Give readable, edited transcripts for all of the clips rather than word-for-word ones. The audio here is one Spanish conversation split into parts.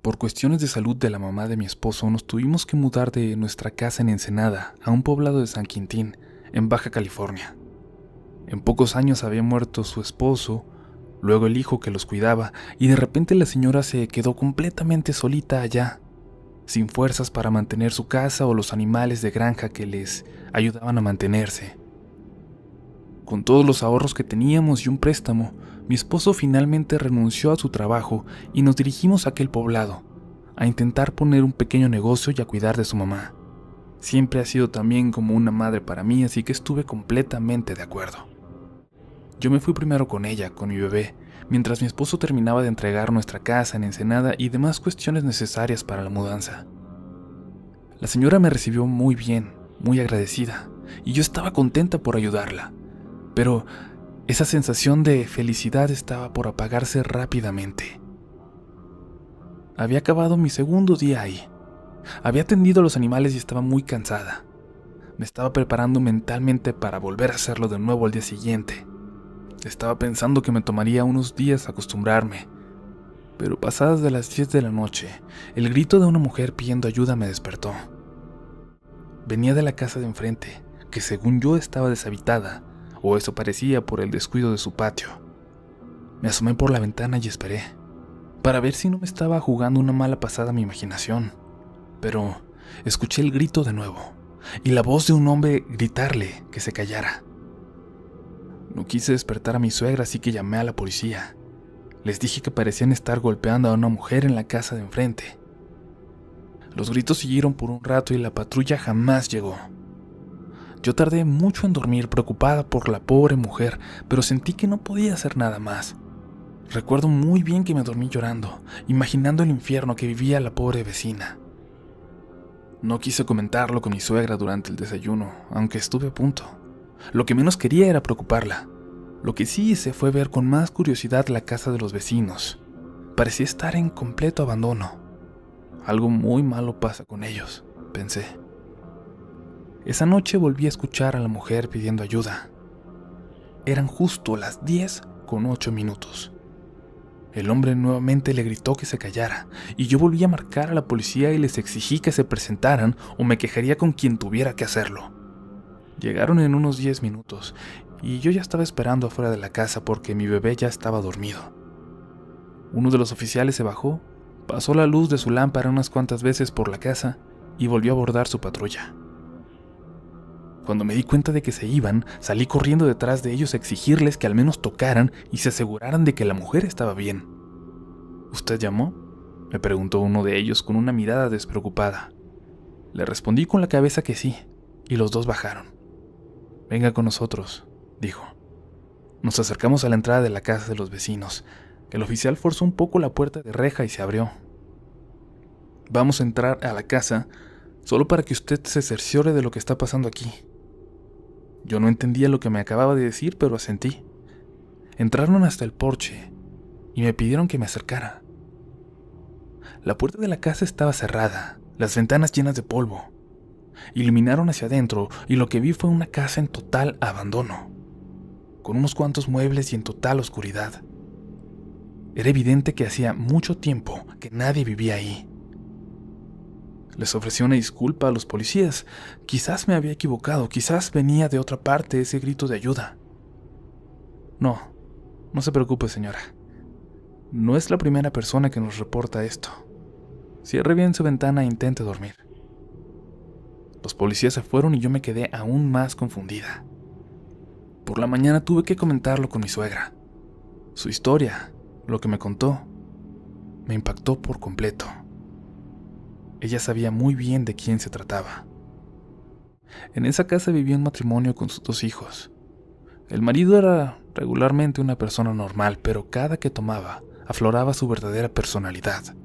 Por cuestiones de salud de la mamá de mi esposo, nos tuvimos que mudar de nuestra casa en Ensenada a un poblado de San Quintín, en Baja California. En pocos años había muerto su esposo, luego el hijo que los cuidaba, y de repente la señora se quedó completamente solita allá, sin fuerzas para mantener su casa o los animales de granja que les ayudaban a mantenerse. Con todos los ahorros que teníamos y un préstamo, mi esposo finalmente renunció a su trabajo y nos dirigimos a aquel poblado, a intentar poner un pequeño negocio y a cuidar de su mamá. Siempre ha sido también como una madre para mí, así que estuve completamente de acuerdo. Yo me fui primero con ella, con mi bebé, mientras mi esposo terminaba de entregar nuestra casa en Ensenada y demás cuestiones necesarias para la mudanza. La señora me recibió muy bien, muy agradecida, y yo estaba contenta por ayudarla. Pero esa sensación de felicidad estaba por apagarse rápidamente. Había acabado mi segundo día ahí. Había atendido a los animales y estaba muy cansada. Me estaba preparando mentalmente para volver a hacerlo de nuevo al día siguiente. Estaba pensando que me tomaría unos días acostumbrarme. Pero pasadas de las 10 de la noche, el grito de una mujer pidiendo ayuda me despertó. Venía de la casa de enfrente, que según yo estaba deshabitada, o eso parecía por el descuido de su patio. Me asomé por la ventana y esperé, para ver si no me estaba jugando una mala pasada mi imaginación. Pero escuché el grito de nuevo, y la voz de un hombre gritarle que se callara. No quise despertar a mi suegra, así que llamé a la policía. Les dije que parecían estar golpeando a una mujer en la casa de enfrente. Los gritos siguieron por un rato y la patrulla jamás llegó. Yo tardé mucho en dormir, preocupada por la pobre mujer, pero sentí que no podía hacer nada más. Recuerdo muy bien que me dormí llorando, imaginando el infierno que vivía la pobre vecina. No quise comentarlo con mi suegra durante el desayuno, aunque estuve a punto. Lo que menos quería era preocuparla. Lo que sí hice fue ver con más curiosidad la casa de los vecinos. Parecía estar en completo abandono. Algo muy malo pasa con ellos, pensé. Esa noche volví a escuchar a la mujer pidiendo ayuda. Eran justo las 10:08. El hombre nuevamente le gritó que se callara, y yo volví a marcar a la policía y les exigí que se presentaran o me quejaría con quien tuviera que hacerlo. Llegaron en unos 10 minutos, y yo ya estaba esperando afuera de la casa porque mi bebé ya estaba dormido. Uno de los oficiales se bajó, pasó la luz de su lámpara unas cuantas veces por la casa y volvió a abordar su patrulla. Cuando me di cuenta de que se iban, salí corriendo detrás de ellos a exigirles que al menos tocaran y se aseguraran de que la mujer estaba bien. ¿Usted llamó?, me preguntó uno de ellos con una mirada despreocupada. Le respondí con la cabeza que sí, y los dos bajaron. «Venga con nosotros», dijo. Nos acercamos a la entrada de la casa de los vecinos. El oficial forzó un poco la puerta de reja y se abrió. «Vamos a entrar a la casa solo para que usted se cerciore de lo que está pasando aquí». Yo no entendía lo que me acababa de decir, pero asentí. Entraron hasta el porche y me pidieron que me acercara. La puerta de la casa estaba cerrada, las ventanas llenas de polvo. Iluminaron hacia adentro y lo que vi fue una casa en total abandono, con unos cuantos muebles y en total oscuridad. Era evidente que hacía mucho tiempo que nadie vivía ahí. Les ofrecí una disculpa a los policías. Quizás me había equivocado, quizás venía de otra parte ese grito de ayuda. No se preocupe, señora. No es la primera persona que nos reporta esto. Cierre bien su ventana e intente dormir. Los policías se fueron y yo me quedé aún más confundida. Por la mañana tuve que comentarlo con mi suegra. Su historia, lo que me contó, me impactó por completo. Ella sabía muy bien de quién se trataba. En esa casa vivía un matrimonio con sus 2 hijos. El marido era regularmente una persona normal, pero cada que tomaba, afloraba su verdadera personalidad.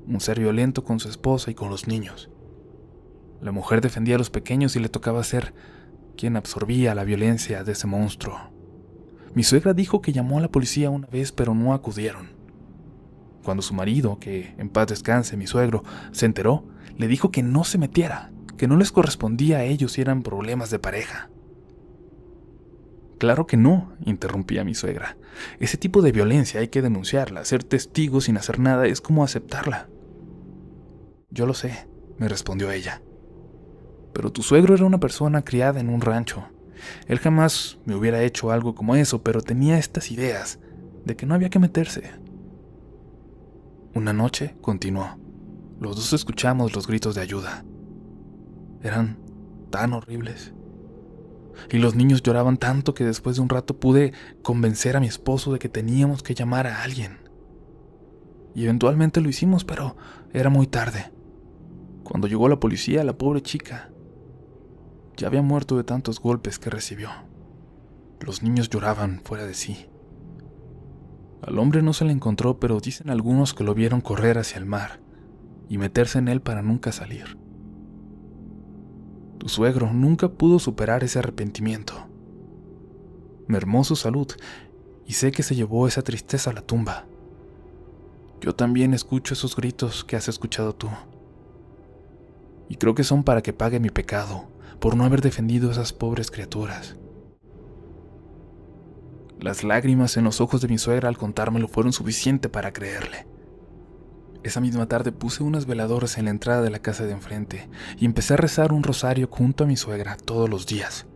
Un ser violento con su esposa y con los niños. La mujer defendía a los pequeños y le tocaba ser quien absorbía la violencia de ese monstruo. Mi suegra dijo que llamó a la policía una vez, pero no acudieron. Cuando su marido, que en paz descanse mi suegro, se enteró, le dijo que no se metiera, que no les correspondía a ellos si eran problemas de pareja. Claro que no, interrumpía mi suegra. Ese tipo de violencia hay que denunciarla. Ser testigo sin hacer nada es como aceptarla. Yo lo sé, me respondió ella. Pero tu suegro era una persona criada en un rancho. Él jamás me hubiera hecho algo como eso, pero tenía estas ideas de que no había que meterse. Una noche, continuó, los dos escuchamos los gritos de ayuda. Eran tan horribles. Y los niños lloraban tanto que después de un rato pude convencer a mi esposo de que teníamos que llamar a alguien. Y eventualmente lo hicimos, pero era muy tarde. Cuando llegó la policía, la pobre chica ya había muerto de tantos golpes que recibió. Los niños lloraban fuera de sí. Al hombre no se le encontró, pero dicen algunos que lo vieron correr hacia el mar y meterse en él para nunca salir. Tu suegro nunca pudo superar ese arrepentimiento. Mermó su salud y sé que se llevó esa tristeza a la tumba. Yo también escucho esos gritos que has escuchado tú. Y creo que son para que pague mi pecado por no haber defendido a esas pobres criaturas. Las lágrimas en los ojos de mi suegra al contármelo fueron suficiente para creerle. Esa misma tarde puse unas veladoras en la entrada de la casa de enfrente y empecé a rezar un rosario junto a mi suegra todos los días.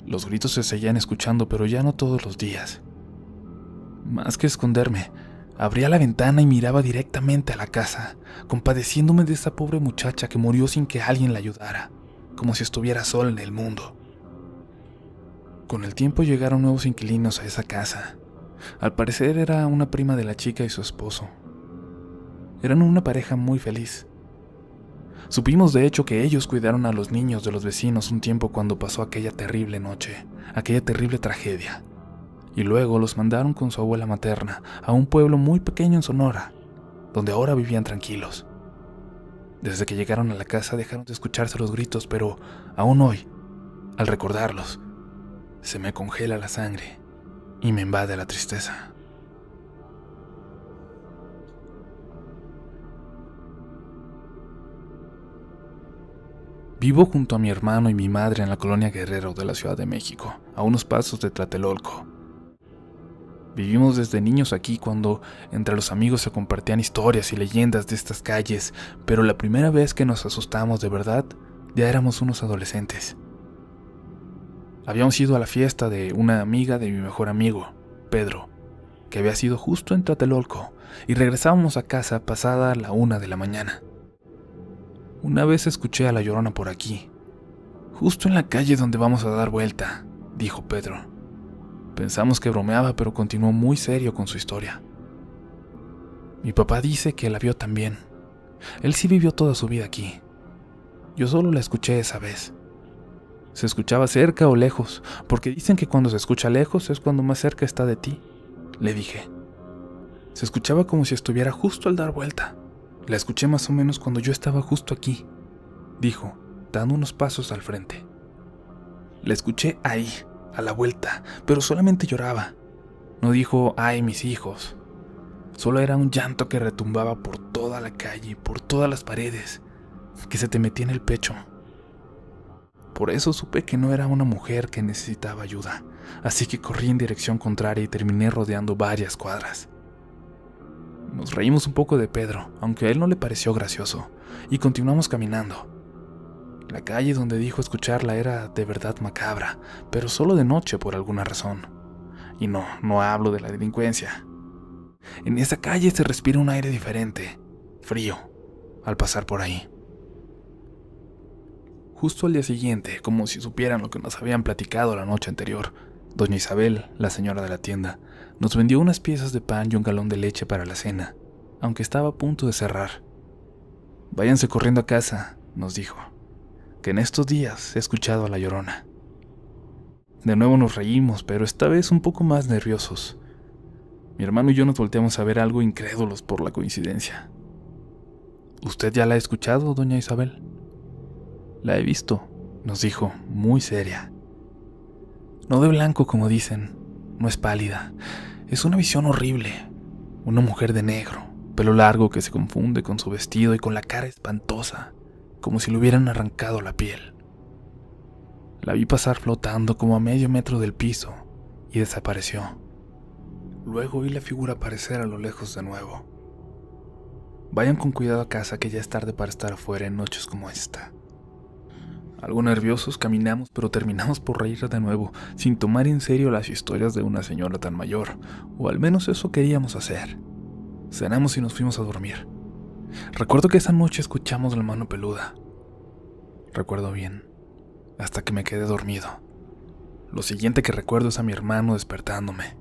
Los gritos se seguían escuchando, pero ya no todos los días. Más que esconderme, abría la ventana y miraba directamente a la casa, compadeciéndome de esa pobre muchacha que murió sin que alguien la ayudara, como si estuviera sola en el mundo. Con el tiempo llegaron nuevos inquilinos a esa casa. Al parecer era una prima de la chica y su esposo. Eran una pareja muy feliz. Supimos de hecho que ellos cuidaron a los niños de los vecinos un tiempo cuando pasó aquella terrible noche, aquella terrible tragedia. Y luego los mandaron con su abuela materna a un pueblo muy pequeño en Sonora, donde ahora vivían tranquilos. Desde que llegaron a la casa dejaron de escucharse los gritos, pero aún hoy, al recordarlos, se me congela la sangre y me invade la tristeza. Vivo junto a mi hermano y mi madre en la colonia Guerrero de la Ciudad de México, a unos pasos de Tlatelolco. Vivimos desde niños aquí cuando entre los amigos se compartían historias y leyendas de estas calles, pero la primera vez que nos asustamos de verdad ya éramos unos adolescentes. Habíamos ido a la fiesta de una amiga de mi mejor amigo, Pedro, que había sido justo en Tlatelolco, y regresábamos a casa pasada la 1 de la mañana. Una vez escuché a la Llorona por aquí, justo en la calle donde vamos a dar vuelta, dijo Pedro. Pensamos que bromeaba, pero continuó muy serio con su historia. Mi papá dice que la vio también. Él sí vivió toda su vida aquí. Yo solo la escuché esa vez. Se escuchaba cerca o lejos, porque dicen que cuando se escucha lejos es cuando más cerca está de ti, le dije. Se escuchaba como si estuviera justo al dar vuelta. La escuché más o menos cuando yo estaba justo aquí, dijo, dando unos pasos al frente. La escuché ahí, a la vuelta, pero solamente lloraba. No dijo, ¡ay, mis hijos! Solo era un llanto que retumbaba por toda la calle, por todas las paredes, que se te metía en el pecho. Por eso supe que no era una mujer que necesitaba ayuda, así que corrí en dirección contraria y terminé rodeando varias cuadras. Nos reímos un poco de Pedro, aunque a él no le pareció gracioso, y continuamos caminando. La calle donde dijo escucharla era de verdad macabra, pero solo de noche por alguna razón. Y no hablo de la delincuencia. En esa calle se respira un aire diferente, frío, al pasar por ahí. Justo al día siguiente, como si supieran lo que nos habían platicado la noche anterior, doña Isabel, la señora de la tienda, nos vendió unas piezas de pan y un galón de leche para la cena, aunque estaba a punto de cerrar. Váyanse corriendo a casa, nos dijo, que en estos días he escuchado a la Llorona. De nuevo nos reímos, pero esta vez un poco más nerviosos. Mi hermano y yo nos volteamos a ver algo incrédulos por la coincidencia. ¿Usted ya la ha escuchado, doña Isabel? La he visto, nos dijo, muy seria. No de blanco como dicen, no es pálida. Es una visión horrible. Una mujer de negro, pelo largo que se confunde con su vestido y con la cara espantosa, como si le hubieran arrancado la piel. La vi pasar flotando como a medio metro del piso y desapareció. Luego vi la figura aparecer a lo lejos de nuevo. Vayan con cuidado a casa, que ya es tarde para estar afuera en noches como esta. Algo nerviosos caminamos, pero terminamos por reír de nuevo, sin tomar en serio las historias de una señora tan mayor, o al menos eso queríamos hacer. Cenamos y nos fuimos a dormir. Recuerdo que esa noche escuchamos la mano peluda. Recuerdo bien, hasta que me quedé dormido. Lo siguiente que recuerdo es a mi hermano despertándome.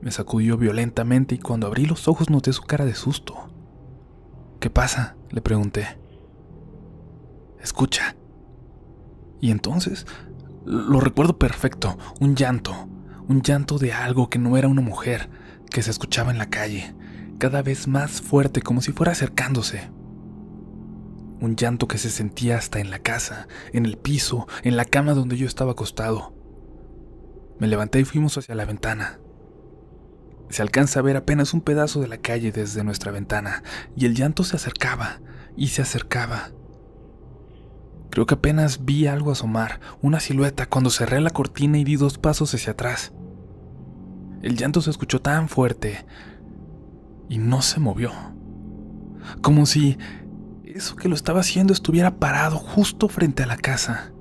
Me sacudió violentamente y cuando abrí los ojos noté su cara de susto. ¿Qué pasa?, le pregunté. Escucha. Y entonces, lo recuerdo perfecto, un llanto de algo que no era una mujer, que se escuchaba en la calle, cada vez más fuerte, como si fuera acercándose. Un llanto que se sentía hasta en la casa, en el piso, en la cama donde yo estaba acostado. Me levanté y fuimos hacia la ventana. Se alcanza a ver apenas un pedazo de la calle desde nuestra ventana, y el llanto se acercaba, y se acercaba. Creo que apenas vi algo asomar, una silueta, cuando cerré la cortina y di 2 pasos hacia atrás. El llanto se escuchó tan fuerte y no se movió. Como si eso que lo estaba haciendo estuviera parado justo frente a la casa.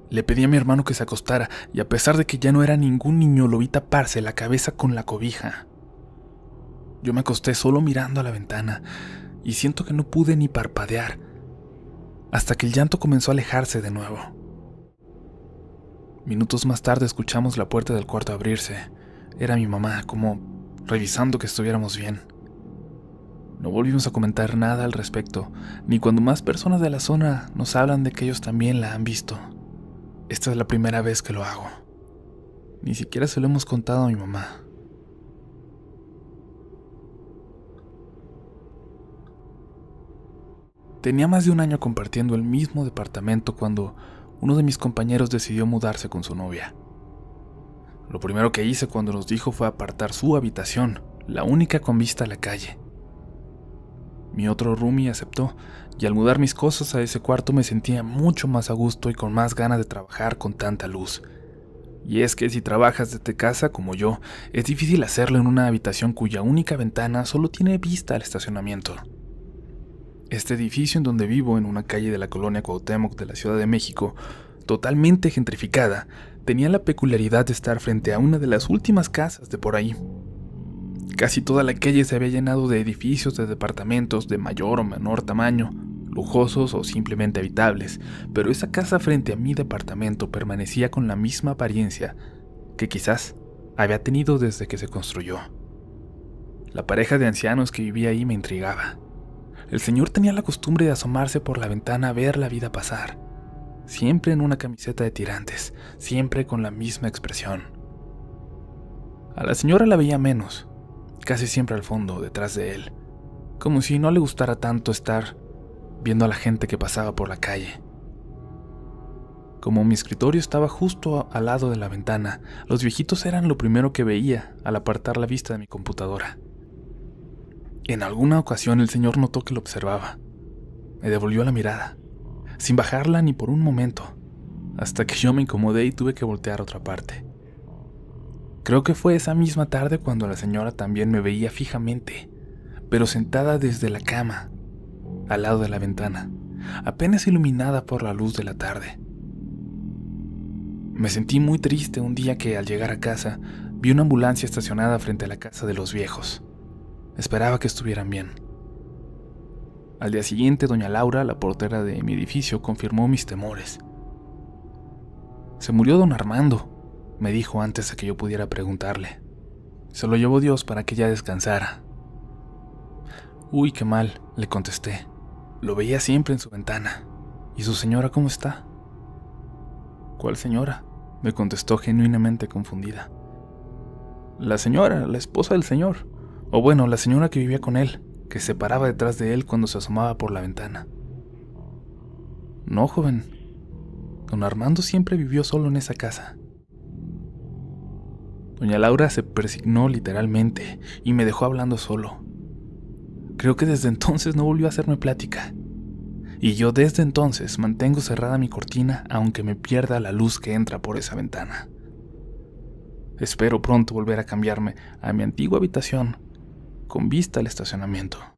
Le pedí a mi hermano que se acostara y a pesar de que ya no era ningún niño, lo vi taparse la cabeza con la cobija. Yo me acosté solo mirando a la ventana y siento que no pude ni parpadear, hasta que el llanto comenzó a alejarse de nuevo. Minutos más tarde escuchamos la puerta del cuarto abrirse. Era mi mamá, como revisando que estuviéramos bien. No volvimos a comentar nada al respecto, ni cuando más personas de la zona nos hablan de que ellos también la han visto. Esta es la primera vez que lo hago. Ni siquiera se lo hemos contado a mi mamá. Tenía más de un año compartiendo el mismo departamento cuando uno de mis compañeros decidió mudarse con su novia. Lo primero que hice cuando nos dijo fue apartar su habitación, la única con vista a la calle. Mi otro roomie aceptó, y al mudar mis cosas a ese cuarto me sentía mucho más a gusto y con más ganas de trabajar con tanta luz. Y es que si trabajas desde casa como yo, es difícil hacerlo en una habitación cuya única ventana solo tiene vista al estacionamiento. Este edificio en donde vivo, en una calle de la colonia Cuauhtémoc de la Ciudad de México, totalmente gentrificada, tenía la peculiaridad de estar frente a una de las últimas casas de por ahí. Casi toda la calle se había llenado de edificios de departamentos de mayor o menor tamaño, lujosos o simplemente habitables, pero esa casa frente a mi departamento permanecía con la misma apariencia que quizás había tenido desde que se construyó. La pareja de ancianos que vivía ahí me intrigaba. El señor tenía la costumbre de asomarse por la ventana a ver la vida pasar, siempre en una camiseta de tirantes, siempre con la misma expresión. A la señora la veía menos, casi siempre al fondo, detrás de él, como si no le gustara tanto estar viendo a la gente que pasaba por la calle. Como mi escritorio estaba justo al lado de la ventana, los viejitos eran lo primero que veía al apartar la vista de mi computadora. En alguna ocasión el señor notó que lo observaba. Me devolvió la mirada, sin bajarla ni por un momento, hasta que yo me incomodé y tuve que voltear a otra parte. Creo que fue esa misma tarde cuando la señora también me veía fijamente, pero sentada desde la cama, al lado de la ventana, apenas iluminada por la luz de la tarde. Me sentí muy triste un día que, al llegar a casa, vi una ambulancia estacionada frente a la casa de los viejos. Esperaba que estuvieran bien. Al día siguiente, doña Laura, la portera de mi edificio, confirmó mis temores. «Se murió don Armando», me dijo antes de que yo pudiera preguntarle. «Se lo llevó Dios para que ella descansara». «Uy, qué mal», le contesté. «Lo veía siempre en su ventana. ¿Y su señora cómo está?» «¿Cuál señora?», me contestó genuinamente confundida. «La señora, la esposa del señor. O bueno, la señora que vivía con él, que se paraba detrás de él cuando se asomaba por la ventana». «No, joven. Don Armando siempre vivió solo en esa casa». Doña Laura se persignó literalmente y me dejó hablando solo. Creo que desde entonces no volvió a hacerme plática. y yo desde entonces mantengo cerrada mi cortina aunque me pierda la luz que entra por esa ventana. Espero pronto volver a cambiarme a mi antigua habitación con vista al estacionamiento.